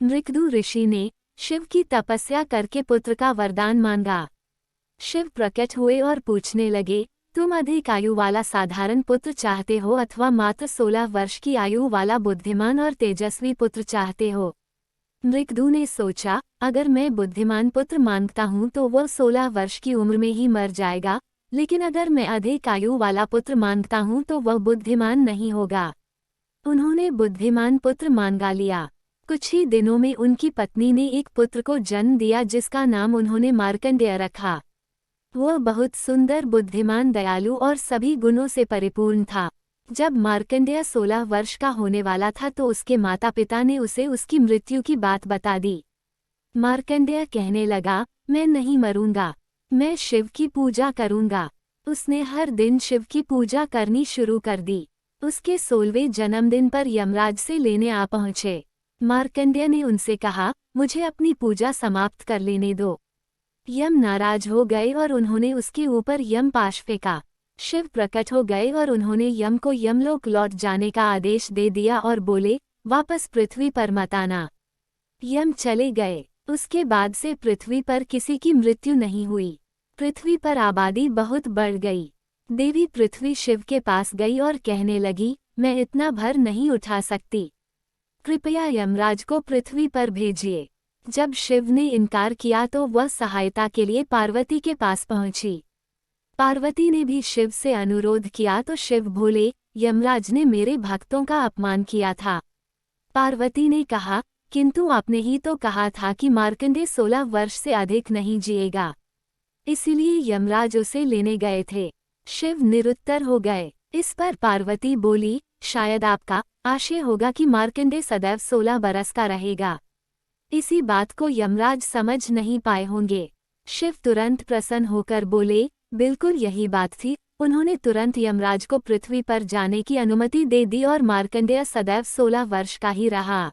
मृगदु ऋषि ने शिव की तपस्या करके पुत्र का वरदान मांगा। शिव प्रकट हुए और पूछने लगे, तुम अधिक आयु वाला साधारण पुत्र चाहते हो अथवा मात्र 16 वर्ष की आयु वाला बुद्धिमान और तेजस्वी पुत्र चाहते हो। मृगदु ने सोचा, अगर मैं बुद्धिमान पुत्र मांगता हूँ तो वह 16 वर्ष की उम्र में ही मर जाएगा, लेकिन अगर मैं अधिक आयु वाला पुत्र मांगता हूँ तो वह बुद्धिमान नहीं होगा। उन्होंने बुद्धिमान पुत्र मांगा लिया। कुछ ही दिनों में उनकी पत्नी ने एक पुत्र को जन्म दिया जिसका नाम उन्होंने मार्कंडेय रखा। वह बहुत सुंदर, बुद्धिमान, दयालु और सभी गुणों से परिपूर्ण था। जब मार्कंडेय 16 वर्ष का होने वाला था तो उसके माता पिता ने उसे उसकी मृत्यु की बात बता दी। मार्कंडेय कहने लगा, मैं नहीं मरूंगा, मैं शिव की पूजा करूंगा। उसने हर दिन शिव की पूजा करनी शुरू कर दी। उसके 16वें जन्मदिन पर यमराज से लेने आ पहुंचे। मार्कंडेय ने उनसे कहा, मुझे अपनी पूजा समाप्त कर लेने दो। यम नाराज हो गए और उन्होंने उसके ऊपर यम पाश फेंका। शिव प्रकट हो गए और उन्होंने यम को यमलोक लौट जाने का आदेश दे दिया और बोले, वापस पृथ्वी पर मत आना। यम चले गए। उसके बाद से पृथ्वी पर किसी की मृत्यु नहीं हुई। पृथ्वी पर आबादी बहुत बढ़ गई। देवी पृथ्वी शिव के पास गई और कहने लगी, मैं इतना भर नहीं उठा सकती, कृपया यमराज को पृथ्वी पर भेजिए। जब शिव ने इनकार किया तो वह सहायता के लिए पार्वती के पास पहुंची। पार्वती ने भी शिव से अनुरोध किया तो शिव बोले, यमराज ने मेरे भक्तों का अपमान किया था। पार्वती ने कहा, किंतु आपने ही तो कहा था कि मार्कंडेय 16 वर्ष से अधिक नहीं जिएगा, इसीलिए यमराज उसे लेने गए थे। शिव निरुत्तर हो गए। इस पर पार्वती बोली, शायद आपका आशय होगा कि मार्कंडेय सदैव 16 बरस का रहेगा। इसी बात को यमराज समझ नहीं पाए होंगे। शिव तुरंत प्रसन्न होकर बोले, बिल्कुल यही बात थी। उन्होंने तुरंत यमराज को पृथ्वी पर जाने की अनुमति दे दी और मार्कंडेय सदैव 16 वर्ष का ही रहा।